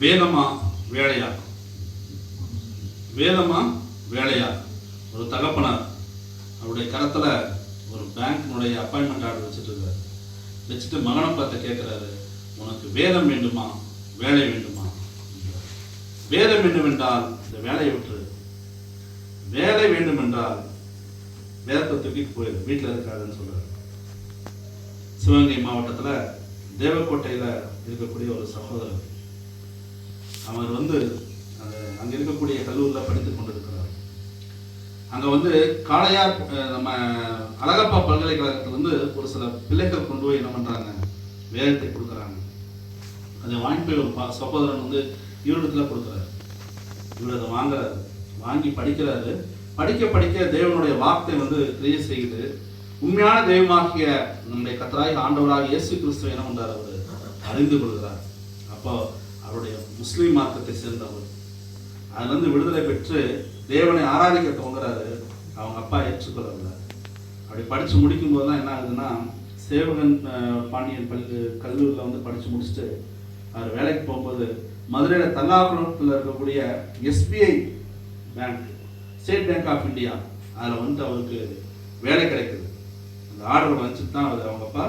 வேதமா வேலையா? வேதமா வேலையா? ஒரு தகப்பனார் அவருடைய கரத்தில் ஒரு பேங்க்னுடைய அப்பாயின்மெண்ட் ஆர்டர் வச்சுட்டு மகனை பார்த்து கேட்குறாரு, உனக்கு வேதம் வேண்டுமா வேலை வேண்டுமா? வேதம் வேண்டும் என்றால் இந்த வேலையை விட்டுரு, வேலை வேண்டும் என்றால் வேதத்தை தூக்கிட்டு போயிரு, வீட்டில் இருக்காதுன்னு சொல்றாரு. சிவகங்கை மாவட்டத்தில் தேவக்கோட்டையில் இருக்கக்கூடிய ஒரு சகோதரர், அவர் அங்கே இருக்கக்கூடிய கல்லூரியில் படித்துக் கொண்டிருக்கிறார். அங்கே காளையார் நம்ம அழகப்பா பல்கலைக்கழகத்திலிருந்து ஒரு சில பிள்ளைகள் கொண்டு போய் என்ன பண்ணுறாங்க, வேதத்தை கொடுக்குறாங்க. அதை வாங்கி போய் ஒரு சகோதரன் இவரிடத்துல கொடுக்குறாரு. இவர் அதை வாங்குறாரு, வாங்கி படிக்கிறாரு. படிக்க படிக்க தேவனுடைய வார்த்தை கிரியை செய்யுது. உண்மையான தெய்வமாகிய நம்முடைய கர்த்தராகிய ஆண்டவராக இயேசு கிறிஸ்துவை என்ன பண்றாரு, அவர் அறிந்து கொள்கிறார். அப்போ அவருடைய முஸ்லீம் மார்க்கத்தை சேர்ந்தவர் அதுல விடுதலை பெற்று தேவனை ஆராதிக்க துவங்குறாரு. அவங்க அப்பா ஏற்றுக்கொள்ளவில்லை. அப்படி படிச்சு முடிக்கும் போது தான் என்ன ஆகுதுன்னா, சேவகன் பாண்டியன் கல்லூரியில் படிச்சு முடிச்சுட்டு அவர் வேலைக்கு போகும்போது மதுரையில் தல்லாகுளத்தில் இருக்கக்கூடிய SBI bank, state bank of India, அதில் அவருக்கு வேலை கிடைக்குது. அந்த ஆர்டர் வந்துட்டு தான் அவங்க அப்பா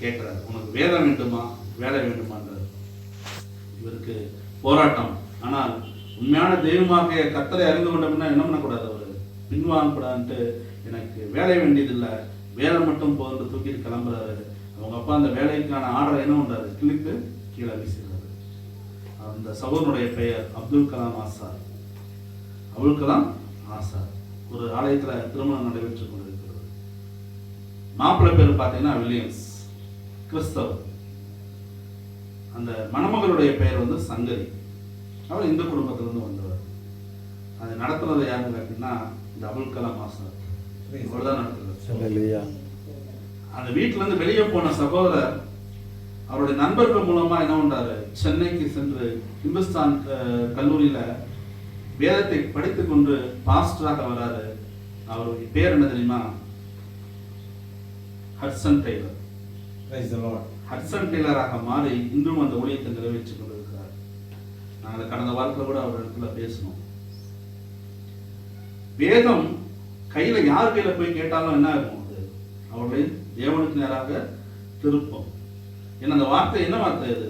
கேட்குறாரு, உனக்கு வேதம் வேண்டுமா வேலை வேண்டுமான்றார். இவருக்கு போராட்டம். ஆனால் உண்மையான தெய்வமாக கர்த்தரை அறிந்து கொண்டோம்னா என்ன பண்ணக்கூடாது, அவர் பின்வாங்கக்கூடாதுன்ட்டு எனக்கு வேலை வேண்டியதில்லை, வேலை மட்டும் போதுன்னு தூக்கிட்டு கிளம்புறாரு. அவங்க அப்பா அந்த வேலைக்கான ஆர்டரை என்ன பண்ணுறாரு, கிளிக்கு கீழே வீசுகிறாரு. அந்த சகோதரனுடைய பெயர் அப்துல் கலாம் ஆசாத். அப்துல் கலாம் ஆசாத் ஒரு ஆலயத்தில் திருமணம் நடைபெற்றுக் கொண்டிருக்கிறது. மாப்பிள்ளை பேர் பார்த்தீங்கன்னா வில்லியம்ஸ், கிறிஸ்தவர். அந்த மணமகளுடைய பெயர் சங்கரி. அவர் இந்த குடும்பத்திலிருந்து வந்தவர். அதை நடத்துறது யாருன்னு கேட்டீங்கன்னா இந்த அப்துல் கலாம் ஆசாத் தான் நடத்துறாரு. அந்த வீட்டிலேருந்து வெளியே போன சகோதரர் அவருடைய நண்பர்கள் மூலமா என்ன பண்றாரு, சென்னைக்கு சென்று இந்துஸ்தான் கல்லூரியில வேதத்தை படித்துக் கொண்டு பாஸ்டராக வராரு. அவருடைய பேர் என்ன தெரியுமா, ஹட்சன் டெய்லர். ஹட்சன் டெய்லராக மாறி இன்றும் அந்த ஊழியத்தை நிறைவேற்றிக் கொண்டிருக்கிறார். நாங்கள் கடந்த வாரத்தில் கூட அவர் இடத்துல பேசணும். வேதம் கையில யார் கையில போய் கேட்டாலும் என்ன இருக்கும், அது அவர்களை தேவனுக்கு நேராக திருப்பம். ஏன்னா அந்த வார்த்தை என்ன வார்த்தை, அது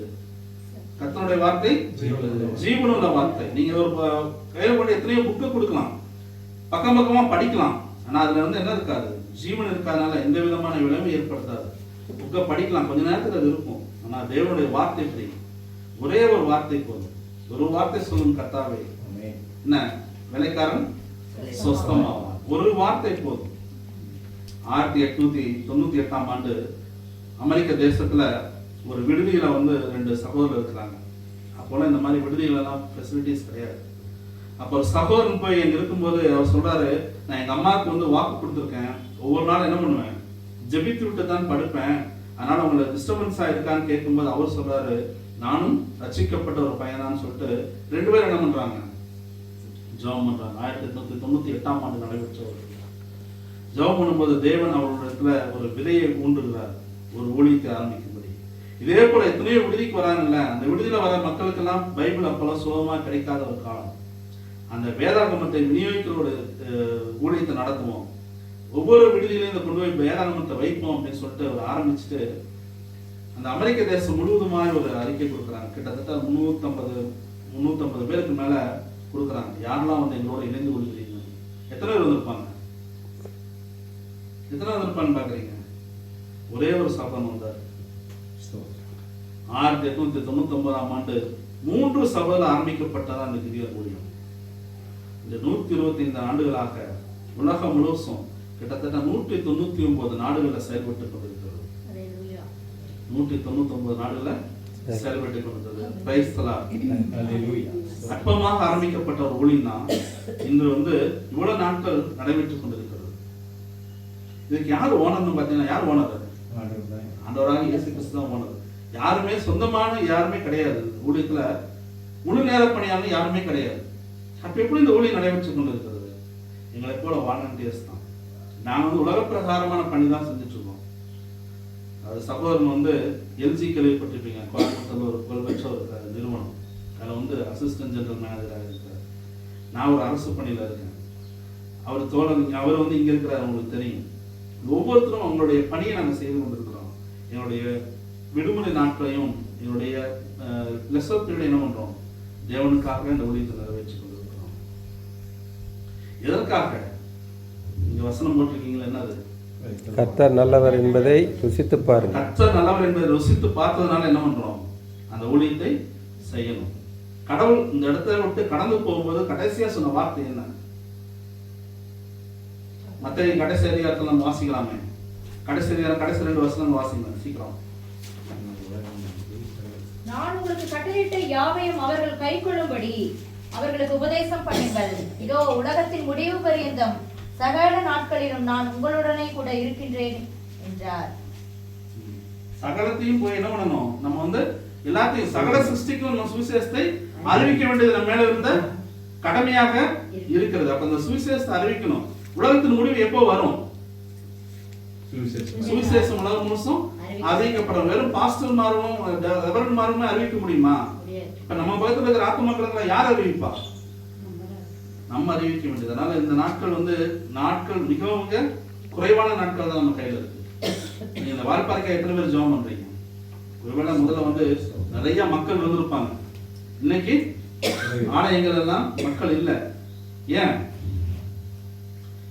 கர்த்தருடைய வார்த்தை, ஜீவனுள்ள வார்த்தை. நீங்க ஒரு கையில போட்டு எத்தனையோ புக்கு கொடுக்கலாம், பக்கம் பக்கமா படிக்கலாம், ஆனா அதுல என்ன இருக்காது, ஜீவன் இருக்காதனால எந்த விதமான விளைவும் ஏற்படுத்தாது. புக்கை படிக்கலாம், கொஞ்ச நேரத்துக்கு அது இருக்கும். ஆனா தேவனுடைய வார்த்தை எப்படி, ஒரே ஒரு வார்த்தை போதும். ஒரு வார்த்தை சொல்லும் கர்த்தாவே, என்ன வேலைக்காரன் சொஸ்தமாவான். ஒரு வார்த்தை போதும். 1898ஆம் ஆண்டு அமெரிக்க தேசத்துல ஒரு விடுதியில 2 சகோதரர் இருக்கிறாங்க. அப்போலாம் இந்த மாதிரி விடுதிகளெல்லாம் ஃபெசிலிட்டிஸ் கிடையாது. அப்போ ஒரு சகோதரன் போய் எங்க இருக்கும்போது அவர் சொல்றாரு, நான் எங்க அம்மாவுக்கு வாக்கு கொடுத்துருக்கேன், ஒவ்வொரு நாளும் என்ன பண்ணுவேன், ஜெபித்து விட்டு தான் படுப்பேன், அதனால உங்களுக்கு டிஸ்டர்பன்ஸா இருக்கான்னு கேட்கும்போது அவர் சொல்றாரு, நானும் ரட்சிக்கப்பட்ட ஒரு பையனான்னு சொல்லிட்டு 2 பேரும் என்ன பண்றாங்க, ஜெபம் பண்றாங்க. 1898ஆம் ஆண்டு நடைபெற்ற ஒரு ஜெபம் பண்ணும்போது தேவன் அவர்களிடத்துல ஒரு விதையை ஊன்றுகிறார், ஒரு ஊழியத்தை ஆரம்பிக்கும்படி. இதே போல எத்தனையோ விடுதிக்கு வராங்கல்ல, அந்த விடுதியில வர மக்களுக்கெல்லாம் பைபிள் அப்பெல்லாம் சுலபமா கிடைக்காத ஒரு காலம். அந்த வேதாகமத்தை விநியோகிக்கிற ஒரு ஊழியத்தை நடத்துவோம், ஒவ்வொரு விடுதியிலையும் இதை கொண்டு போய் வேதாகமத்தை வைப்போம் அப்படின்னு சொல்லிட்டு அவர் ஆரம்பிச்சுட்டு அந்த அமெரிக்க தேசம் முழுவதுமாய் ஒரு அறிக்கை கொடுக்குறாங்க. கிட்டத்தட்ட 350 பேருக்கு மேல கொடுக்குறாங்க. யாரெல்லாம் எங்களோட இணைந்து கொள்கிறீங்க, எத்தனை பேர் வந்திருப்பாங்க, எத்தனை வந்திருப்பான்னு பாக்குறீங்க? ஒரே ஒரு சபதம் வந்தார். 1899ஆம் ஆண்டு 3 சபையில் ஆரம்பிக்கப்பட்டதா அந்த கிரியர் ஊழியம். இந்த 125 ஆண்டுகளாக உலகம் முழுவதும் கிட்டத்தட்ட 199 நாடுகளில் செயல்பட்டுக் கொண்டிருக்கிறது. 199 நாடுகளில் செயல்பட்டுக் கொண்டிருக்கிறது. Praise the Lord. அற்பமாக ஆரம்பிக்கப்பட்ட ஒரு ஊழியம் தான் இன்று இவ்வளவு நாட்கள் நடைபெற்றுக் கொண்டிருக்கிறது. இதுக்கு யார் ஓனர்னு பார்த்தீங்கன்னா, யார் ஓனர்? ஆண்டவராக இயேசு கிறிஸ்து தான் ஓனர். யாருமே சொந்தமான யாருமே கிடையாது. ஊழியத்துல முழு நேர பணியாளர் யாருமே கிடையாது. அப்ப எப்படி இந்த ஊழியம் நடைபெற்றுக் கொண்டிருக்கிறது? எங்களை போல வாலண்டியர்ஸ் தான். நாங்கள் உலக பிரகாரமான பணி தான் செஞ்சுட்டு இருக்கோம். அது சகோதரன் LG கேள்விப்பட்டிருப்பீங்க, கோயம்புத்தூர்ல ஒரு புகழ்பெற்ற ஒரு நிறுவனம். அதில் வந்து அசிஸ்டன்ட் ஜெனரல் மேனேஜராக இருக்கிறார். நான் ஒரு அரசு பணியில் இருக்கேன். அவர் தோழர், அவர் வந்து இங்கே இருக்கிறார், உங்களுக்கு தெரியும். ஒவ்வொருத்தரும் அவங்களுடைய பணியை நாங்கள் செய்து கொண்டிருக்கிறோம். என்னுடைய விடுமுறை நாட்களையும் என்னுடைய லெசர் பீரியட் என்ன பண்ணுறோம், தேவனுக்காக இந்த ஊழியத்தை நிறைவேற்றி கொண்டிருக்கிறோம். எதற்காக? இங்கே வசனம் போட்டிருக்கீங்களா, என்னது? கர்த்தர் நல்லவர் என்பதை ருசித்து பாருங்க. கர்த்தர் நல்லவர் என்பதை ருசித்து பார்த்ததுனால என்ன பண்றோம், அந்த ஊழியத்தை செய்யணும். கடவுள் இந்த இடத்தை விட்டு கடந்து போகும்போது கடைசியா சொன்ன வார்த்தை என்ன? மத்திய கடைசி அதிகாரத்தில் நம்ம வாசிக்கலாமே. கடைசி அதிகாரம் கடைசி 2 வசனம் வாசிங்க சீக்கிரம். நான் உங்களுக்கு கட்டளையிட்ட யாவையும் அவர்கள் கைக்கொள்ளும்படி அவர்களுக்கு உபதேசம் பண்ணுங்கள். இதோ உலகத்தின் முடிவு பரியந்தம் சகல நாட்களிலும் நான் உங்களுடனே கூட இருக்கின்றேன் என்றார். சகலத்தையும் போய் என்ன பண்ணணும், நம்ம வந்து எல்லாத்தையும் சகல சிருஷ்டிக்கும் நம்ம சுவிசேஷத்தை அறிவிக்க வேண்டியது நம்ம மேல இருந்த கடமையாக இருக்கிறது. அப்ப இந்த சுவிசேஷத்தை அறிவிக்கணும். உலகத்தின் முடிவு எப்போ வரும்? சுவிசேஷம் உலகம் முழுசும் அறிவிக்கப்படும். வெறும் பாஸ்டர் மாறும் ரெவரண்ட் மாறுமே அறிவிக்க முடியுமா? இப்ப நம்ம பக்கத்துல இருக்கிற ஆத்துமாக்களை யார் அறிவிப்பா? நம்ம அறிவிக்க வேண்டியது. அதனால இந்த நாட்கள் வந்து நாட்கள் மிகவும் குறைவான நாட்கள் தான் நம்ம கையில இருக்கு. நீங்க இந்த வாய்ப்பார்க்க எத்தனை பேர் ஜெபம் பண்றீங்க? ஒருவேளை முதல்ல வந்து நிறைய மக்கள் வந்திருப்பாங்க. இன்னைக்கு ஆலயங்கள் எல்லாம் மக்கள் இல்லை. ஏன்?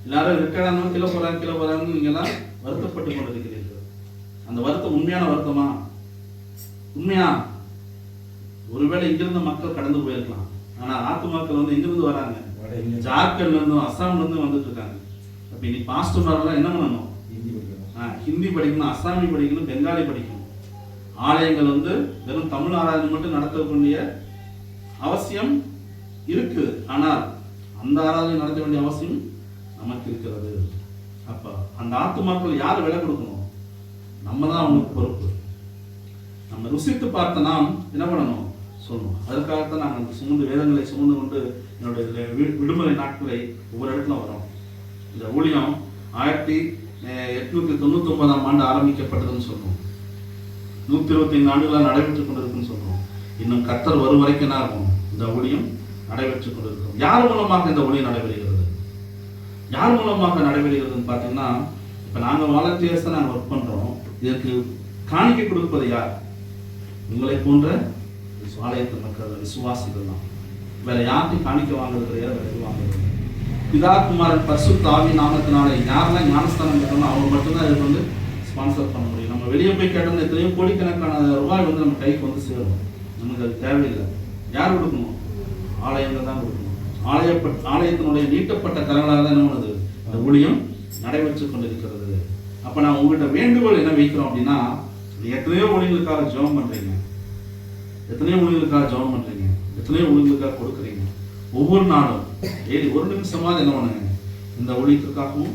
எல்லாரும் ரிட்டையர்ட் கிலோ போறாங்க நீங்க எல்லாம் வருத்தப்பட்டு கொண்டிருக்கிறீர்கள். அந்த வருத்தம் உண்மையான வருத்தமா? உண்மையா? ஒருவேளை இங்கிருந்து மக்கள் கடந்து போயிருக்கலாம். ஆனா ஆத்துமாக்கள் வந்து எங்கிருந்து வராங்க? ஜார்க்கண்ட்ல இருந்தும் அஸ்ஸாம்ல இருந்தும் வந்துட்டு இருக்காங்க. அப்ப இன்னைக்கு பாஸ்டர்மாரெல்லாம் என்ன பண்ணணும்? ஹிந்தி படிக்கணும், அஸ்ஸாமி படிக்கணும், பெங்காலி படிக்கணும். ஆலயங்கள் வந்து வெறும் தமிழ் ஆராதனை மட்டும் நடத்தக்கூடிய அவசியம் இருக்கு. ஆனால் அந்த ஆராதனை நடத்த வேண்டிய அவசியம் நமக்கு இருக்கிறது. அப்ப அந்த ஆத்துமாக்கள் யார் விலை கொடுக்கணும்? நம்ம தான் அவங்களுக்கு பொறுப்பு. நம்ம ருசித்து பார்த்த நாம் என்ன பண்ணணும் சொல்லணும். அதுக்காகத்தான் நாங்கள் சுமந்து வேதங்களை சுமந்து கொண்டு என்னுடைய விடுமுறை நாட்களை ஒவ்வொரு இடத்துல வரோம். இந்த ஊழியம் 1899ஆம் ஆண்டு ஆரம்பிக்கப்பட்டதுன்னு சொல்றோம். 125 ஆண்டுகளாக நடைபெற்றுக் கொண்டிருக்குன்னு சொல்றோம். இன்னும் கர்த்தர் வரும் வரைக்கும் என்ன ஆகும்? இந்த ஊழியம் நடைபெற்றுக் கொண்டிருக்கும். யார் மூலமாக இந்த ஊழியம் நடைபெறுகிறது? யார் மூலமாக நடைபெறுகிறதுன்னு பார்த்தீங்கன்னா, இப்போ நாங்கள் வாலண்டியர்ஸை நாங்கள் ஒர்க் பண்ணுறோம். இதற்கு காணிக்கை கொடுப்பது யார்? உங்களை போன்ற ஆலயத்து மக்கள், விசுவாசிகள் தான். வேற யார்த்தையும் காணிக்க வாங்குறது கிடையாது, வேற எதுவும் வாங்குறது. பிதா குமாரன் பரிசுத்த ஆவி நாமத்தினால யாரெல்லாம் ஞானஸ்தானம் கேட்டோம்னா அவங்க மட்டும்தான் இதுக்கு வந்து ஸ்பான்சர் பண்ண முடியும். நம்ம வெளியே போய் கேட்டோம்னா எத்தனையோ கோடிக்கணக்கான ரூபாய் வந்து நம்ம கைக்கு வந்து சேரும். நமக்கு அது தேவையில்லை. யார் கொடுக்கணும்? ஆலயங்கள் தான் கொடுக்கணும். ஆலயத்தினுடைய நீட்டப்பட்ட கரங்களாக தான் என்ன பண்ணுது இந்த ஊழியம் நடைபெற்றுக் கொண்டிருக்கிறது. அப்ப நான் உங்ககிட்ட வேண்டுகோள் என்ன வைக்கிறோம் அப்படின்னா, எத்தனையோ ஊழியர்களுக்காக ஜெபம் பண்றீங்க, எத்தனையோ ஊழியர்களுக்காக ஜெபம் பண்றீங்க, எத்தனையோ ஊழியர்களுக்காக கொடுக்குறீங்க. ஒவ்வொரு நாளும் டெய்லி 1 நிமிஷமாவது என்ன பண்ணுங்க, இந்த ஊழியத்துக்காகவும்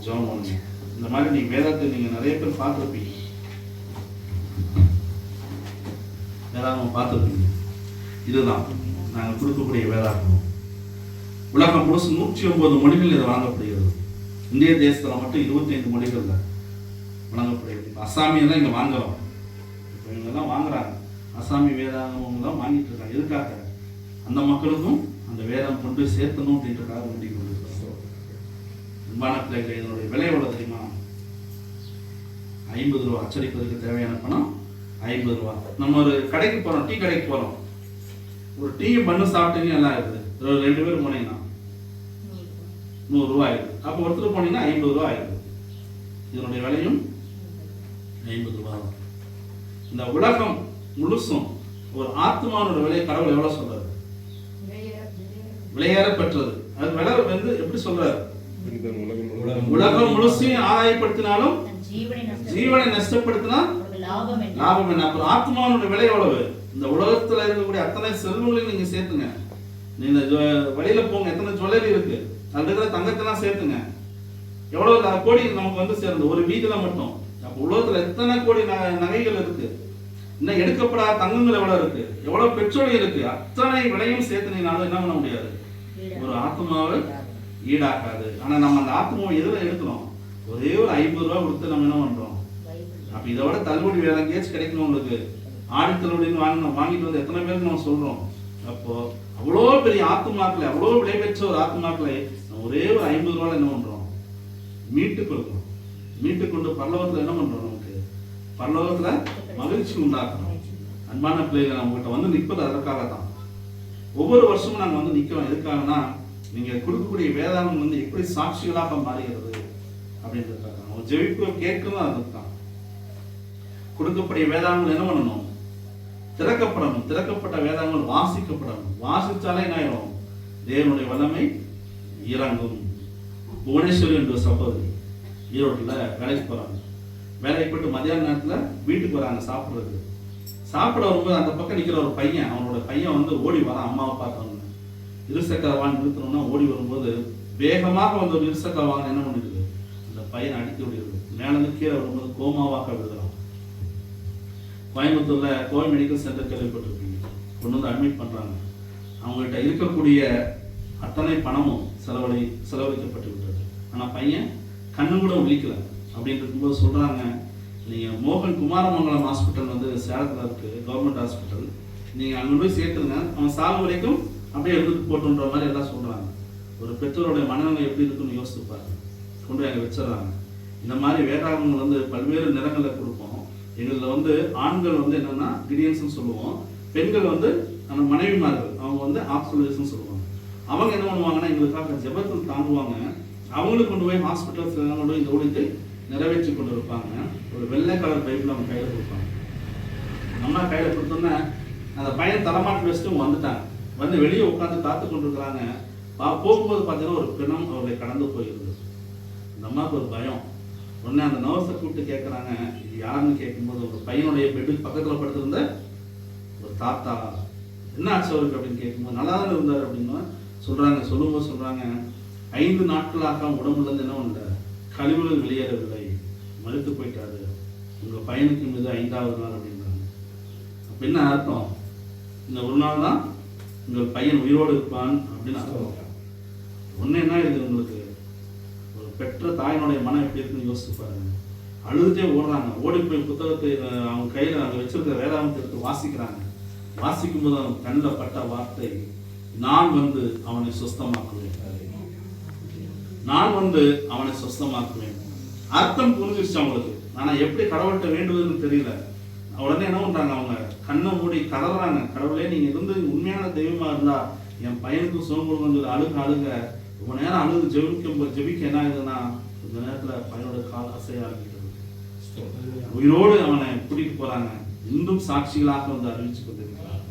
ஜெபம் பண்ணுங்க. இந்த மாதிரி நீங்க வேதத்தை நீங்க நிறைய பேர் பார்த்துருப்பீங்க, வேதாகமம் பார்த்துருப்பீங்க. இதுதான் நாங்கள் கொடுக்கக்கூடிய வேதாகமம். உலகம் முழுசு 109 மொழிகள் இது வழங்கப்படுகிறது. இந்திய தேசத்தில் மட்டும் 25 மொழிகள்ல வழங்கப்படுகிறது. அசாமியெல்லாம் இங்கே வாங்குறோம். இப்போ இவங்கெல்லாம் வாங்குறாங்க. அசாமி வேதாகமம் தான் வாங்கிட்டு இருக்காங்க. எதுக்காக? அந்த மக்களுக்கும் அந்த வேதம் கொண்டு சேர்த்தணும் அப்படின்றக்காக வேண்டி கொண்டிருக்கிறோம். அன்பான பிள்ளைகளை, இதனுடைய விலை எவ்வளோ தெரியுமா? 50 ரூபா. அச்சடிப்பதற்கு தேவையான பணம் 50 ரூபா. நம்ம ஒரு கடைக்கு போகிறோம், டீ கடைக்கு போகிறோம். ஒரு டீ பண்ணு சாப்பிட்டீங்க எல்லாம் இருக்குது. 2 பேர் போனீங்கன்னா 100 ரூபா ஆயிடுது. அப்போ ஒருத்தர் போனீங்கன்னா 50 ரூபா ஆயிடுது. இதனுடைய விலையும் 50 ரூபா தான். இந்த உலகம் முழுசும் ஒரு ஆத்மாவோட விலை கடவுள் எவ்வளவு சொல்றாரு? விலையேற பெற்றது. அது விலை வந்து எப்படி சொல்றாரு? உலகம் முழுசையும் ஆதாயப்படுத்தினாலும் ஜீவனை நஷ்டப்படுத்தினா லாபம் என்ன? அப்புறம் ஆத்மாவோட விலை எவ்வளவு? இந்த உலகத்துல இருக்கக்கூடிய அத்தனை செல்வங்களையும் நீங்க சேர்த்துங்க. நீங்க வெளியில போங்க, எத்தனை ஜுவல்லரி இருக்கு, அதுல இருக்கிற தங்கத்தெல்லாம் சேர்த்துங்க. எவ்வளவு கோடி நமக்கு வந்து சேர்ந்து ஒரு வீதியில மட்டும். அப்ப உலகத்துல எத்தனை கோடி நகைகள் இருக்கு, இன்னும் எடுக்கப்படாத தங்கங்கள் எவ்வளவு இருக்கு, எவ்வளவு பெட்ரோல் இருக்கு. அத்தனை விலையும் சேர்த்துனீங்கனாலும் என்ன பண்ண முடியாது, ஒரு ஆத்மாவை ஈடாக்காது. ஆனா நம்ம அந்த ஆத்மாவை எதுல எடுக்கிறோம்? ஒரே ஒரு 50 ரூபா கொடுத்து நம்ம என்ன பண்றோம்? அப்ப இதோட தள்ளுபடி வேற எங்கேயாச்சும் கிடைக்கணும் உங்களுக்கு? ஆடி தள்ளுபடின்னு வாங்கிட்டு வந்து எத்தனை பேருக்கு நம்ம சொல்றோம்? அப்போ அவ்வளோ பெரிய ஆத்துமாக்களை, அவ்வளோ விலை பெற்ற ஒரு ஆத்துமாக்களை நம்ம ஒரே ஒரு 50 ரூபாய் என்ன பண்றோம், மீட்டு கொடுக்கிறோம். மீட்டு கொண்டு பரலோகத்துல என்ன பண்றோம், நமக்கு பரலோகத்துல மகிழ்ச்சி உண்டாக்கணும். அன்பான பிள்ளைகளை நம்மகிட்ட வந்து நிற்பது அதற்காக தான். ஒவ்வொரு வருஷமும் நாங்கள் வந்து நிற்கிறோம். எதுக்காகனா நீங்க கொடுக்கக்கூடிய வேதாகம் வந்து எப்படி சாட்சிகளாக மாறுகிறது அப்படின்றதுக்காக. நம்ம ஜெபிப்பு கேட்கணும். அதுதான் கொடுக்கக்கூடிய வேதாகங்கள் என்ன பண்ணணும், திறக்கப்படணும். திறக்கப்பட்ட வேதாகங்கள் வாசிக்கப்படணும். வாசிச்சாலே என்ன ஆயிடும், தேவனுடைய வல்லமை இறங்கும். புவனேஸ்வரி என்ற சகோதரி ஈரோட்டில் வேலைக்கு போறாங்க. வேலைக்கு போயிட்டு மதியான நேரத்தில் வீட்டுக்கு வராங்க சாப்பிட்றதுக்கு. சாப்பிட வரும்போது அந்த பக்கம் நிற்கிற ஒரு பையன், அவனோட பையன் வந்து ஓடி வரான். அம்மாவை பார்த்தவங்க இருசக்கர வாகனம் நிறுத்தணும்னா ஓடி வரும்போது வேகமாக வந்து ஒரு இருசக்கர வாகனம் என்ன பண்ணிடுது, அந்த பையனை அடித்து விடுகிறது. மேலேருந்து கீழே வரும்போது கோமாவாக விழுகிறான். கோயம்புத்தூர்ல கோவை மெடிக்கல் சென்டர் கேள்விப்பட்டிருப்பீங்க. கொண்டு வந்து அட்மிட் பண்றாங்க. அவங்ககிட்ட இருக்கக்கூடிய அத்தனை பணமும் செலவழிக்கப்பட்டு விட்டது. ஆனா பையன் கண்ணு கூட விழிக்கல. அப்படின்னு இருக்கும்போது சொல்றாங்க, நீங்க மோகன் குமாரமங்கலம் ஹாஸ்பிட்டல் வந்து சேலத்துல இருக்கு, கவர்மெண்ட் ஹாஸ்பிட்டல், நீங்க அங்க போய் சேர்த்துருங்க, அவன் சாகு வரைக்கும் அப்படியே எடுத்துட்டு போட்டுன்ற மாதிரி எல்லாம் சொல்றாங்க. ஒரு பெற்றோருடைய மனநிலை எப்படி இருக்குன்னு யோசித்து பாருங்க. கொண்டு போய் அங்கே வச்சிடறாங்க. இந்த மாதிரி வேதாகங்கள் வந்து பல்வேறு நிறங்களில் கொடுப்போம். எங்களில் வந்து ஆண்கள் வந்து என்னன்னா கிரியன்ஸ்ன்னு சொல்லுவோம், பெண்கள் வந்து அந்த மனைவிமார்கள் அவங்க வந்து ஆப்சல்யூஷன் சொல்லுவாங்க. அவங்க என்ன பண்ணுவாங்கன்னா எங்களுக்காக ஜெபத்தில் தாங்குவாங்க. அவங்களுக்கு கொண்டு போய் ஹாஸ்பிட்டல்ஸ் கொண்டு போய் இந்த ஊழியத்தை நிறைவேற்றி கொண்டு இருப்பாங்க. ஒரு வெள்ளை கலர் பைபிள் அவங்க கையில் கொடுப்பாங்க. நம்ம கையில் கொடுத்தோன்னா அந்த பையன் தலைமாட்டு வச்சுட்டு வந்துட்டாங்க. வந்து வெளியே உட்காந்து காத்து கொண்டு இருக்கிறாங்க. போகும்போது பார்த்தீங்கன்னா ஒரு பிணம் அவர்களை கடந்து போயிருது. இந்த அம்மாவுக்கு ஒரு பயம். உடனே அந்த நர்ஸை கூப்பிட்டு கேட்குறாங்க, இது யாருன்னு கேட்கும்போது ஒரு பையனுடைய பெட்டுக்கு பக்கத்தில் படுத்திருந்த ஒரு தாத்தா. என்ன ஆச்சு அவருக்கு அப்படின்னு கேட்கும்போது நல்லா தான் இருந்தார் அப்படின்னு சொல்றாங்க. சொல்லும்போது சொல்றாங்க, 5 நாட்களாக உடம்புலேருந்து என்ன பண்ணல, கழிவுகள் வெளியேறவில்லை, மறுத்து போயிட்டாரு. உங்க பையனுக்கு மீது 5வது நாள் அப்படின்றாங்க. அப்ப என்ன அர்த்தம், இந்த ஒரு நாள் தான் உங்கள் பையன் உயிரோடு இருப்பான் அப்படின்னு அர்த்தம். ஒன்னு என்ன இருக்குது, உங்களுக்கு ஒரு பெற்ற தாயினுடைய மனம் எப்படி இருக்குன்னு யோசிச்சு பாருங்க. அழுதுட்டே ஓடுறாங்க. ஓடி போய் புத்தகத்தை அவங்க கையில அங்கே வச்சிருக்கிற வேதாகமத்தை எடுத்து வாசிக்கிறாங்க. வாசிக்கும் போது அவங்க கண்ணில் பட்ட வார்த்தை, நான் வந்து அவனை சுஸ்தமாக்குவேன், நான் வந்து அவனை சுஸ்தமாக்குவேன். அர்த்தம் புரிஞ்சிருச்சு அவங்களுக்கு. ஆனா எப்படி கடவுள்கிட்ட வேண்டுவதுன்னு தெரியல. உடனே என்ன பண்றாங்க, அவங்க கண்ணை மூடி கதறாங்க, கடவுளே நீங்க இருந்து உண்மையான தெய்வமா இருந்தா என் பையனுக்கு சுகம் கொடுங்க. அழுக ரொம்ப நேரம் அழுது ஜெபிக்க என்ன ஆகுதுன்னா கொஞ்ச நேரத்துல பையனோட கால் அசைய ஆரம்பிக்கிறது. உயிரோடு அவனை கூட்டிட்டு போறாங்க. இன்னும் சாட்சிகளாக வந்து அறிவிச்சு கொண்டிருக்கிறார்.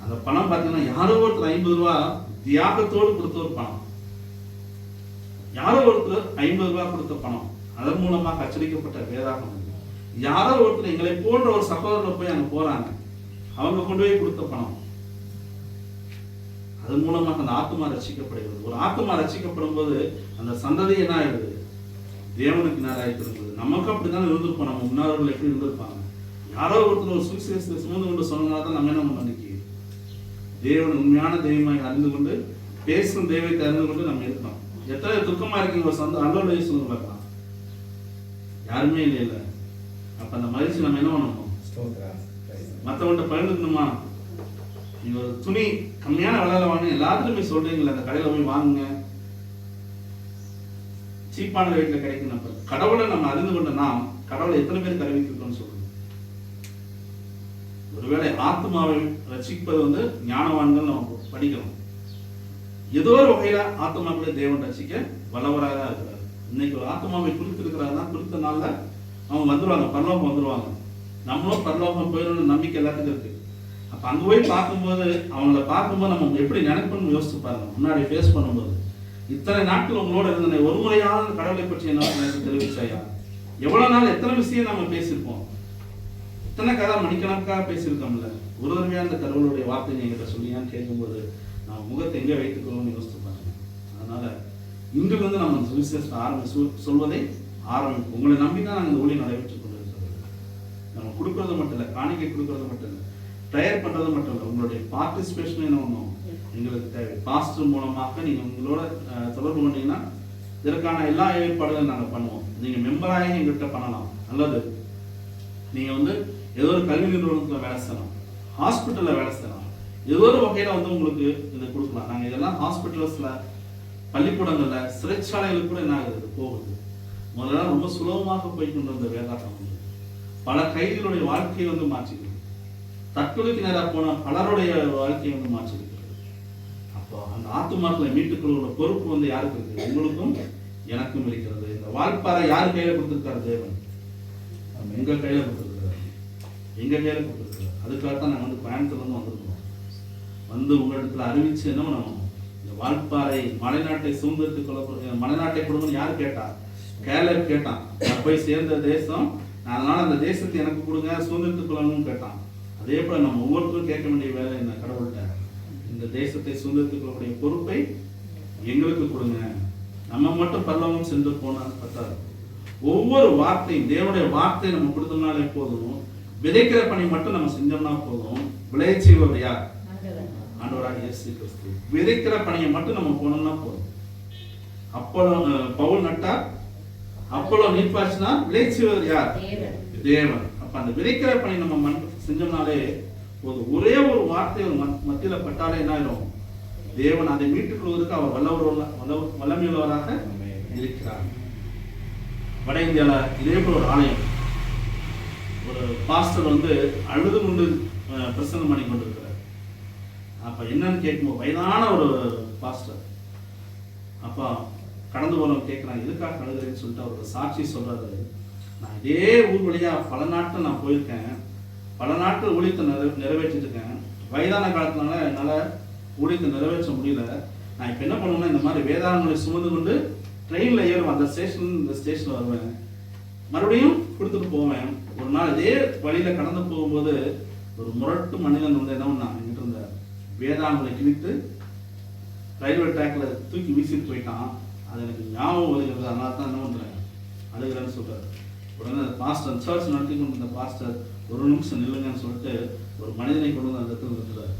அந்த பணம் பார்த்தீங்கன்னா யாரோ ஒருத்தர் 50 ரூபாய் தியாகத்தோடு கொடுத்த ஒரு பணம். யாரோ ஒருத்தர் 50 ரூபாய் கொடுத்த பணம். அதன் மூலமாக அச்சடிக்கப்பட்ட வேதாகம். யாரோ ஒருத்தர் எங்களை போன்ற ஒரு சகோதரர் போய் அங்க போறாங்க, அவங்க கொண்டு போய் கொடுத்த பணம். அதன் மூலமாக அந்த ஆத்மா ரட்சிக்கப்படுகிறது. ஒரு ஆத்மா ரட்சிக்கப்படும் போது அந்த சந்ததி என்ன ஆயிடுது, தேவனுக்கு நேராயிருக்கிறது. நமக்கு அப்படித்தான் இருந்திருப்போம். நம்ம முன்னோர்கள் எப்படி இருந்திருப்பாங்க. யாரோ ஒருத்தர் ஒரு சுவிசேஷத்தை சுமந்து கொண்டு சொன்னதால தான் நம்ம என்ன பண்ண இன்னைக்கு தேவன் உண்மையான தெய்வமாக அறிந்து கொண்டு பேசும் தெய்வத்தை அறிந்து கொண்டு நம்ம இருக்கோம். எத்தனை துக்கமா இருக்கீங்க, ஒரு சொந்த அல்லோட சொல்லுங்க பார்க்கலாம், யாருமே இல்லை. அப்ப அந்த மகிழ்ச்சி நம்ம என்ன பண்ணணும், மற்றவன்கிட்ட பகிர்ந்துக்கணுமா. நீங்க ஒரு துணி கம்மியான விலையில வாங்க, எல்லாத்துலயுமே சொல்றீங்களா அந்த கடையில போய் வாங்குங்க, சீப்பான ரேட்ல கிடைக்கும். கடவுளை நம்ம அறிந்து கொண்ட நாம் கடவுளை எத்தனை பேர் அறிவிக்கிறோம்னு சொல்லுங்க. ஒருவேளை ஆத்மாவை ரட்சிப்பது வந்து ஞானவான்கள் நம்ம படிக்கிறோம். ஏதோ ஒரு வகையில ஆத்மாக்களை தேவன் ரட்சிக்க வல்லவராக இருக்கிறார். இன்னைக்கு ஒரு ஆத்மாவை குறித்திருக்கிறாருன்னா குறித்த நாள்ல அவங்க வந்துருவாங்க, பரலோகம் வந்துருவாங்க. நம்மளும் பரலோகம் போயிடணும்னு நம்பிக்கை எல்லாத்துக்கும் இருக்கு. அப்ப அங்க போய் பார்க்கும்போது அவங்கள பார்க்கும்போது நம்ம எப்படி நினைப்போம்னு யோசிச்சு பாருங்க. முன்னாடி ஃபேஸ் பண்ணும்போது இத்தனை நாட்கள் உங்களோட இருந்த ஒரு முறையாவது கடவுளை பற்றி என்ன தெரிவிச்சாயா, எவ்வளவு நாள் எத்தனை விஷயம் நம்ம பேசியிருப்போம், இத்தனை கதை மணிக்கணக்காக பேசியிருக்கோம்ல. ஒரு தடவையா அந்த கடவுளுடைய வார்த்தை என்கிட்ட சொல்லியான்னு கேட்கும்போது நான் முகத்தை எங்கே வைத்துக்கணும்னு யோசித்து பாருங்க. அதனால இன்று வந்து நம்ம சுவிசேஷத்தை சொல்வதை ஆரம்பிப்போம். உங்களை நம்பி தான் நாங்கள் இந்த ஊழியம் நடைபெற்றுக் கொண்டிருக்கிறது. நம்ம கொடுக்கறது மட்டும் இல்லை, காணிக்கை கொடுக்கறது மட்டும் இல்லை, ப்ரேயர் பண்றது மட்டும் இல்லை, உங்களுடைய பார்ட்டிசிபேஷன் என்ன ஒன்றும் எங்களுக்கு தேவை. பாஸ்டர் மூலமாக நீங்க உங்களோட தொடர்பு பண்ணீங்கன்னா இதற்கான எல்லா ஏற்பாடுகளும் நாங்கள் பண்ணுவோம். நீங்க மெம்பராக எங்கள்கிட்ட பண்ணலாம், அல்லது நீங்க வந்து ஏதோ ஒரு கல்வி நிறுவனத்தில் வேலை செய்யலாம், ஹாஸ்பிட்டலில் வேலை செய்யலாம், ஏதோ ஒரு வகையில வந்து உங்களுக்கு இதை கொடுக்கலாம். நாங்க இதெல்லாம் ஹாஸ்பிட்டல்ஸ்ல, பள்ளிக்கூடங்கள்ல, சிறைச்சாலைகளுக்கு கூட என்ன ஆகுது போகுது. முதல்ல ரொம்ப சுலபமாக போய் கொண்டு வந்த வேதாகம் வந்து பல கைதிகளுடைய வாழ்க்கையை வந்து மாற்றிருக்கு. தற்கொலைக்கு நேராக போன பலருடைய வாழ்க்கையை வந்து மாற்றிருக்கு. அப்போ அந்த ஆத்துமாக்களை மீட்டுக்கொள்ள பொறுப்பு வந்து யாருக்கு இருக்கு? உங்களுக்கும் எனக்கும் இருக்கிறது. இந்த வாழ்ப்பாறை யார் கையில கொடுத்திருக்காரு? தேவன் எங்க கையில கொடுத்திருக்கிறார், எங்க கையில கொடுத்திருக்கிறார். அதுக்காகத்தான் நாங்கள் வந்து கோயம்புத்தூர்ல இருந்து வந்திருக்கோம். வந்து உங்களிடத்துல அறிவிச்சு என்ன பண்ணணும்? இந்த வாழ்ப்பாறை மலைநாட்டை சுதந்திரத்துக் கொள்ள, மலைநாட்டை கொடுங்கன்னு யார் கேட்டா? கேலர் கேட்டான். நான் போய் சேர்ந்த தேசம், அதனால அந்த தேசத்தை எனக்கு கொடுங்க, சுதந்திரத்துக் கொள்ளணும்னு கேட்டான். அதே போல நம்ம ஒவ்வொருத்தரும் கேட்க வேண்டிய வேலை என்ன? கடவுள்கிட்ட இந்த தேசத்தை சுதந்திரத்துக் கொள்ளக்கூடிய பொறுப்பை எங்களுக்கு கொடுங்க. நம்ம மட்டும் பரலோகம் சென்று போனால் பத்தாது. ஒவ்வொரு வார்த்தையும், தேவனுடைய வார்த்தையை நம்ம கொடுத்தோம்னாலே போதும். விதைக்கிற பணி மட்டும் நம்ம செஞ்சோம்னா போதும். விளைய செய்வது யார்? ஆண்டவராக இயேசு கிறிஸ்து. விதைக்கிற பணியை மட்டும் நம்ம போனோம்னா போதும். அப்போலோ பவுல் நட்டார், அப்போலோ நீர்ப்பாய்ச்சினா, விளைய செய்வது யார்? தேவன். அப்ப அந்த விதைக்கிற பணி நம்ம செஞ்சோம்னாலே போதும். ஒரே ஒரு வார்த்தை மத்தியில பட்டாலே என்ன ஆயிடும்? தேவன் அதை மீட்டுக் கொள்வதற்கு அவர் வல்லமையுள்ளவராக இருக்கிறார். வட இந்தியால இதே போல ஒரு ஆலயம், ஒரு பாஸ்டர் வந்து அழுது கொண்டு பிரசங்கம் பண்ணி கொண்டிருக்கிறார். அப்ப என்னன்னு கேட்கும்போது, வயதான ஒரு பாஸ்டர், அப்ப கடந்து போனவங்க கேட்கிறாங்க, எதுக்காக அழுகிறேன்னு சொல்லிட்டு அவர் சாட்சி சொல்றாரு. நான் இதே ஊர் வழியா பல நாட்கள் நான் போயிருக்கேன், பல நாட்கள் ஊழியத்தை நிறைவேற்றிட்டு இருக்கேன். வயதான காலத்தினால என்னால ஊழியத்தை நிறைவேற்ற முடியல. நான் இப்ப என்ன பண்ணுவேன்னா, இந்த மாதிரி வேதாகங்களை சுமந்து கொண்டு ட்ரெயின்ல ஏறுவேன், அந்த ஸ்டேஷன் இந்த ஸ்டேஷன்ல வருவேன், மறுபடியும் கொடுத்துட்டு போவேன். ஒரு நாள் இதே வழியில கடந்து போகும்போது ஒரு முரட்டு மனிதன் வந்து என்ன பண்ணான், என்கிட்ட இருந்த வேதாகங்களை கிழித்து ரயில்வே ட்ராக்ல தூக்கி வீசிட்டு போயிட்டான். அது எனக்கு ஞாபகம் வருகிறது, அதனால தான் என்ன பண்றேன், அழுகிறேன்னு சொல்றாரு. உடனே பாஸ்டர், சர்ச் நடத்தி கொண்டு இருந்த பாஸ்டர், ஒரு நிமிஷம் நில்லுங்கன்னு சொல்லிட்டு ஒரு மனிதனை கொண்டு வந்து அந்த இடத்துல இருக்கிறார்.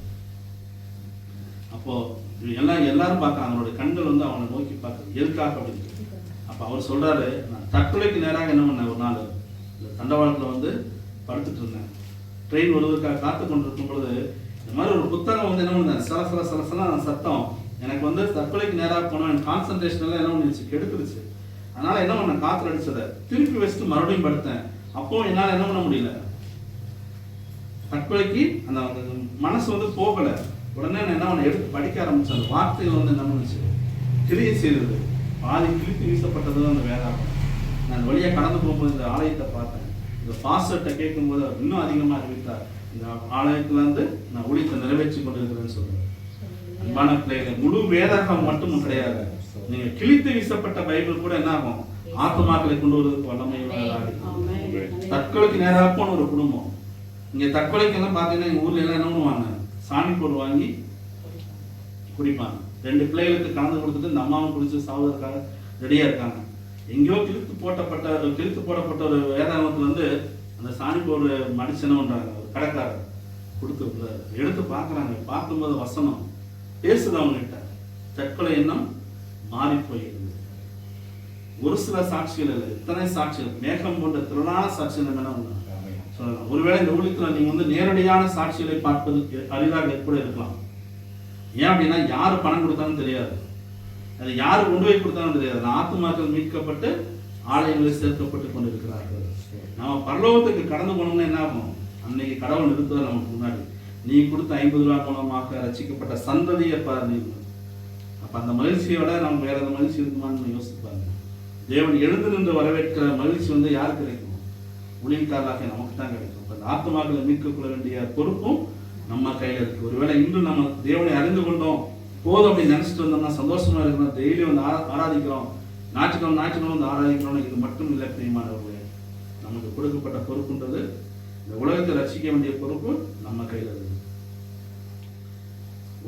அப்போ எல்லாரும் பார்க்க, அவனுடைய கண்கள் வந்து அவனை நோக்கி பார்க்குறது, எதுக்காக அப்படின்னு. அப்போ அவர் சொல்றாரு, நான் தற்கொலைக்கு நேராக என்ன பண்ணேன், ஒரு நாள் இந்த தண்டவாளத்தில் வந்து படுத்துட்டு இருந்தேன். ட்ரெயின் வருவதற்காக காத்து கொண்டு இருக்கும் பொழுது இந்த மாதிரி ஒரு புத்தகம் வந்து என்ன பண்ணேன், சலசல சத்தம் எனக்கு வந்து தற்கொலைக்கு நேராக போனோம். என் கான்சன்ட்ரேஷன் எல்லாம் என்ன பண்ணிடுச்சு, கெடுத்துருச்சு. அதனால என்ன பண்ண, காத்துல அடிச்சதை திருப்பி வச்சுட்டு மறுபடியும் படுத்தேன். அப்போ என்னால என்ன பண்ண முடியல, தற்கொலைக்கு அந்த மனசு வந்து போகல. உடனே நான் என்ன பண்ண, எடுத்து படிக்க ஆரம்பிச்சேன். அந்த வார்த்தைகள் வந்து என்ன பண்ணுச்சு, கிரியை செய்தது. பாதி கிழித்து வீசப்பட்டது அந்த வேதாகம். நான் வழியா கடந்து போகும்போது இந்த ஆலயத்தை பார்த்தேன். இந்த பாஸ்டர்கிட்ட கேட்கும்போது இன்னும் அதிகமா அறிவித்தார், இந்த ஆலயத்துல இருந்து நான் ஊழியத்தை நிறைவேற்றி கொண்டிருக்கிறேன்னு சொல்றேன். அன்பான பிள்ளைகளை, முழு வேதாகம் மட்டும் கிடையாது, நீங்க கிழித்து வீசப்பட்ட பைபிள் கூட என்ன ஆகும், ஆத்துமாக்களை கொண்டு வருவதற்கு வல்லமையுள்ளதாக இருக்கும். தற்கொலைக்கு நேராக போன ஒரு குடும்பம், இங்க தற்கொலைக்கு எல்லாம் பாத்தீங்கன்னா எங்க ஊர்ல எல்லாம் என்ன பண்ணுவாங்க, சாமி பொருள் வாங்கி குடிப்பாங்க. 2 பிள்ளைகளுக்கு கலந்து கொடுத்துட்டு இந்த அம்மாவும் குடிச்சு சாவதற்காக ரெடியா இருக்காங்க. எங்கேயோ கிழித்து போடப்பட்ட ஒரு வேதாகமத்துல வந்து அந்த சாணி பொருள் மடிச்சு என்ன பண்றாங்க, ஒரு கடைக்காரர் கொடுத்து எடுத்து பாக்குறாங்க. பார்க்கும்போது வசனம் பேசுது அவங்ககிட்ட, தற்கொலை எண்ணம் மாறி போயிருது. ஒரு சில சாட்சிகள் இல்லை, இத்தனை சாட்சிகள், மேகம் போன்ற திரளான சாட்சிகள் என்ன சொல்லலாம். ஒருவேளை இந்த ஊழியத்தில் நீங்க வந்து நேரடியான சாட்சிகளை பார்ப்பது அரிதாக கூட இருக்கலாம். ஏன் அப்படின்னா, யாரு பணம் கொடுத்தாலும் தெரியாது, அது யாரு கொண்டு போய் கொடுத்தாலும் தெரியாது. ஆத்துமாக்கள் மீட்கப்பட்டு ஆலயங்களில் சேர்க்கப்பட்டு கொண்டிருக்கிறார்கள். நம்ம பரலோகத்துக்கு கடந்து போனோம்னா என்ன ஆகும், அன்னைக்கு கடவுள் நிறுத்துவார் நமக்கு முன்னாடி, நீ கொடுத்த 50 ரூபாய் மூலமாக ரசிக்கப்பட்ட சந்ததியை பாரு. அப்ப அந்த மகிழ்ச்சியோட நம்ம வேற எந்த மகிழ்ச்சி இருக்குமான்னு யோசிப்பாங்க. தேவன் எழுந்து நின்று வரவேற்கிற மகிழ்ச்சி வந்து யாருக்கு கிடைக்கும், ஊழியக்காரராக நமக்கு தான் கிடைக்கும். அந்த ஆத்துமாக்களை மீட்கொள்ள வேண்டிய பொறுப்பும் நம்ம கையில இருக்கு. ஒருவேளை இன்று நம்ம தேவனை அறிந்து கொண்டோம் போதும் அப்படின்னு நினைச்சிட்டு வந்தோம்னா சந்தோஷமா இருக்கிறோம், டெய்லி வந்து ஆராதிக்கிறோம், ஞாயிற்றுக்கிழமை வந்து ஆராதிக்கிறோம், இது மட்டும் இல்லை பிரியமானவர்களே. நமக்கு கொடுக்கப்பட்ட பொறுப்புன்றது, இந்த உலகத்தை ரசிக்க வேண்டிய பொறுப்பு நம்ம கையில இருக்கு.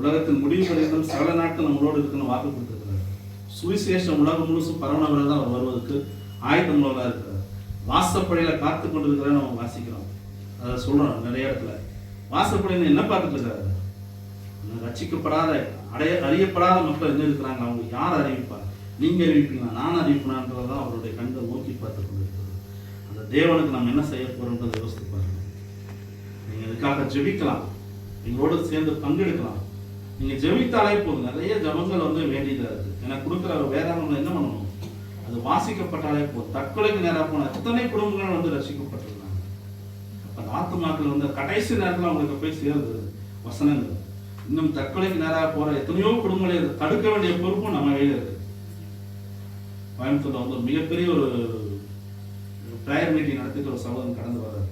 உலகத்தின் முடிவு பரியந்தம் சகல நாட்கள் நம்மளோடு இருக்குன்னு வாக்கு கொடுத்திருக்கிறார். சுவிசேஷம் உலகம் முழுசும் பரவணவர்கள் தான் அவர் வருவதற்கு ஆயத்தம் உள்ளவர்களா இருக்கிறார். வாசப்படையில காத்து கொண்டிருக்கிற நம்ம வாசிக்கிறோம், அதை சொல்றோம் நிறைய இடத்துல. வாசப்படையில என்ன பார்த்துட்டு இருக்காரு, ரட்சிக்கப்படாத அறியப்படாத மக்கள் என்ன இருக்கிறாங்க, அவங்க யார் அறிவிப்பார், நீங்க அறிவிப்பீங்களா, நான் அறிவிப்பேனான்றதான் அவருடைய கண்கள் நோக்கி பார்த்து கொண்டிருக்கிறது. அந்த தேவனுக்கு நம்ம என்ன செய்ய போறோம்ன்றதை யோசித்து பாருங்க. நீங்க இதுக்காக ஜெபிக்கலாம், எங்களோடு சேர்ந்து பங்கெடுக்கலாம். நீங்க ஜெபித்தாலே போதும். நிறைய ஜபங்கள் வந்து வேண்டியதா இருக்கு. எனக்கு கொடுக்குற வேதாகமம் என்ன பண்ணணும், அது வாசிக்கப்பட்டாலே போதும். தற்கொலைக்கு நேராக போன எத்தனை குடும்பங்கள் வந்து ரசிக்கப்பட்டிருக்காங்க. அப்ப ஆத்துமாக்கள் வந்து கடைசி நேரத்தில் அவங்களுக்கு போய் சேருது வசனங்கள். இன்னும் தற்கொலைக்கு நேராக போற எத்தனையோ குடும்பங்களை தடுக்க வேண்டிய பொறுப்பும் நம்ம கையில் இருக்கு. கோயம்புத்தூர்ல வந்து மிகப்பெரிய ஒரு ப்ரேயர் மீட்டிங் நடத்திட்டு ஒரு சகோதரன் கடந்து வர்றாரு.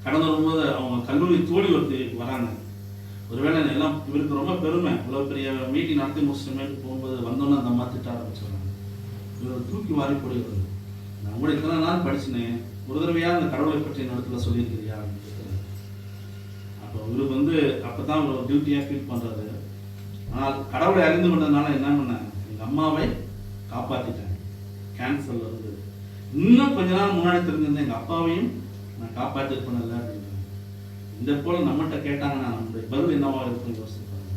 கடந்து வரும்போது அவங்க கல்லூரி தோழி ஒருத்தி வராங்க. ஒருவேளை எல்லாம் இவருக்கு ரொம்ப பெருமை, இவ்வளவு பெரிய மீட்டிங் நடத்தி முடிச்சுட்டு போகும்போது வந்தோன்னு அந்த அம்மா திட்ட ஆரம்பிச்சிடுறாங்க. இவர் தூக்கி வாரி போடுகிறது. நான் கூட இத்தனை நாள் படிச்சுனேன், ஒரு தடவையா அந்த கடவுளை பற்றி இடத்துல சொல்லியிருக்கிறியா அப்படின்னு கேட்குறாரு. அப்போ இவருக்கு வந்து அப்பதான் ஒரு டியூட்டியா ஃபீல் பண்றாரு. ஆனால் கடவுளை அறிந்து கொண்டதுனால என்ன பண்ணேன், எங்க அம்மாவை காப்பாத்திட்டேன் கேன்சர்ல இருந்து. இன்னும் கொஞ்ச நாள் முன்னாடி தெரிஞ்சிருந்தேன் எங்க அப்பாவையும் நான் காப்பாற்றிருப்பேன்ல அப்படின்னு. இந்த போல நம்மகிட்ட கேட்டாங்கன்னா நம்மளுடைய பதில் என்னவா இருக்குன்னு யோசிப்பாங்க.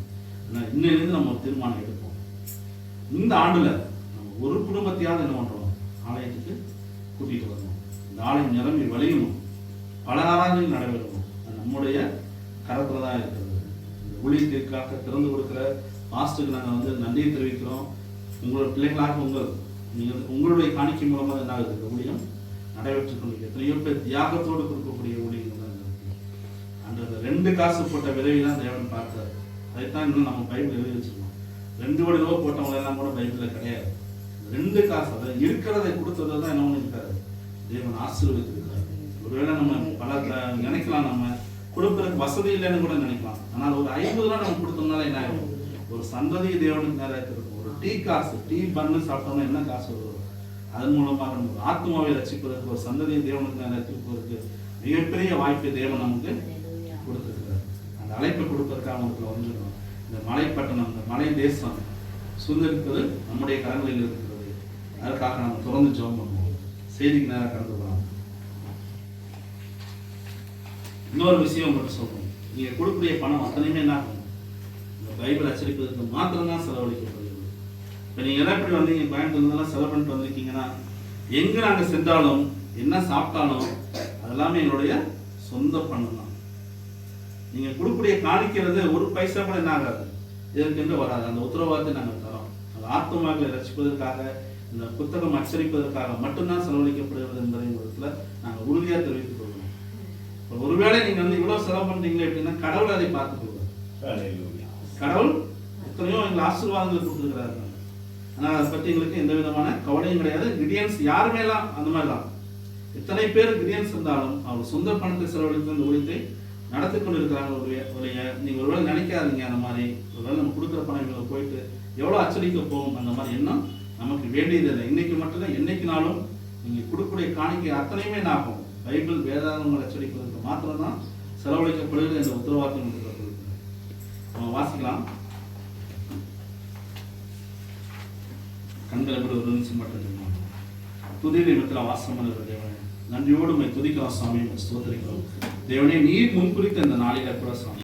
இன்னிலிருந்து நம்ம ஒரு தீர்மானம் எடுப்போம். இந்த ஆண்டுல நம்ம ஒரு குடும்பத்தையாவது என்ன பண்றோம், ஆலயத்துக்கு கூட்டிட்டு வரணும். இந்த ஆலயம் நிரம்பி வழியணும், பல ஆராதனைகள் நடைபெறணும். நம்முடைய கரத்துல தான் இருக்கிறது. இந்த ஊழியத்திற்காக திறந்து கொடுக்கிற பாஸ்டருக்கு நாங்கள் வந்து நன்றியை தெரிவிக்கிறோம். உங்களோட பிள்ளைகளாக உங்களுடைய காணிக்கை மூலமாக என்ன ஆகுது, இந்த ஊழியம் நடைபெற்றுக் கொண்டு எத்தனையோ பேர் தியாகத்தோடு கொடுக்கக்கூடிய ஊழியர்கள் தான் இருக்கு. அந்த 2 காசு போட்ட விதவி தான் தேவன் பார்த்தார். அதைத்தான் இன்னும் நம்ம பைபிள் எழுதி வச்சிருக்கோம். 2 கோடி ரூபா போட்டவங்க எல்லாம் கூட பைபிளில் கிடையாது. 2 காசு அதை இருக்கிறதை கொடுத்ததை தான் என்ன பண்ணிருக்காரு, தேவன் ஆசீர்வதித்திருக்காரு. ஒருவேளை நம்ம பல நினைக்கலாம், நம்ம கொடுக்கறதுக்கு வசதி இல்லைன்னு கூட நினைக்கலாம். ஆனால் ஒரு 50 ரூபா நம்ம கொடுத்தோம்னால என்ன ஆகும், ஒரு சந்ததி தேவனுக்கு நேரம் இருக்கும். ஒரு டீ காசு, டீ பண்ணு சாப்பிட்டோம்னா என்ன காசு வரும், அதன் மூலமாக நம்ம ஆத்மாவை ரசிப்பதற்கு, ஒரு சந்ததியை தேவனுக்கு ரசிப்பதற்கு மிகப்பெரிய வாய்ப்பை தேவன் நமக்கு கொடுத்துருக்கிறார். அந்த அழைப்பை கொடுப்பதற்காக அவங்களுக்கு வந்துருக்கோம். இந்த மலைப்பட்டணம், இந்த மலை தேசம் சுதந்திரிப்பது நம்முடைய கரங்களில் இருக்கிறது. அதற்காக நம்ம தொடர்ந்து ஜெபம் பண்ணுவோம். செய்திக்கு நேரம் கடந்து போகலாம். இன்னொரு விஷயம் மட்டும் சொல்றோம், நீங்க கொடுக்கக்கூடிய பணம் அத்தனையுமே என்ன ஆகும், இந்த பைபிள் அச்சடிப்பதற்கு மாத்திரம்தான் செலவழிக்கப்படுகிறது. இப்போ நீங்கள் எல்லாம் எப்படி வந்தீங்க, கோயம்புத்தூர்லாம் செலவு பண்ணிட்டு வந்திருக்கீங்கன்னா, எங்கே நாங்கள் சென்றாலும் என்ன சாப்பிட்டாலும் அதெல்லாமே எங்களுடைய சொந்த பணம் தான். நீங்கள் கொடுக்கக்கூடிய காணிக்கிறது ஒரு பைசா கூட என்ன ஆகாது, இதற்கென்று வராது. அந்த உத்தரவாதத்தை நாங்கள் தரோம். அது ஆத்மாக்களை ரசிப்பதற்காக, இந்த புத்தகம் அச்சடிப்பதற்காக மட்டும்தான் செலவழிக்கப்படுகிறது என்பதை விதத்தில் நாங்கள் உறுதியாக தெரிவித்துக் கொள்வோம். ஒருவேளை நீங்கள் வந்து இவ்வளோ செலவு பண்ணுறீங்களே அப்படின்னா கடவுள் அதை பார்த்துக் கொள்வார். கடவுள் எத்தனையோ எங்களுக்கு ஆசீர்வாதங்கள் கொடுத்துருக்கிறார்கள். ஆனால் அதை பற்றி எங்களுக்கு எந்த விதமான கவலையும் கிடையாது. கிடியன்ஸ் யாருமே எல்லாம் அந்த மாதிரி தான். எத்தனை பேர் கிடியன்ஸ் இருந்தாலும் அவர் சொந்த பணத்தை செலவழித்து அந்த ஊழியத்தை நடத்தி கொண்டு இருக்கிறாங்க. நீங்கள் ஒருவேளை நினைக்காதீங்க, அந்த மாதிரி ஒருவேளை நம்ம கொடுக்குற பணம் இவங்க போயிட்டு எவ்வளோ அச்சடிக்க போகும், அந்த மாதிரி எண்ணம் நமக்கு வேண்டியதில்லை. இன்னைக்கு மட்டும்தான், என்னைக்குனாலும் நீங்கள் கொடுக்கக்கூடிய காணிக்கை அத்தனையுமே ஆகும். பைபிள் வேதாகமங்கள் அச்சடிப்பதற்கு மாத்திரம்தான் செலவழிக்கப்படுகிறது என்ற உத்தரவாதத்தை நம்ம வாசிக்கலாம். கண்களை விட ஒரு நிமிஷம் மட்டும் துதி நிமிடத்தில் வாசம் பண்ணுகிற தேவனே, நன்றியோடு துதிக்கலாம் சாமி, ஸ்தோத்திரிக்கிறோம் தேவனே. நீர் முன்குறித்த இந்த நாளில கூட சாமி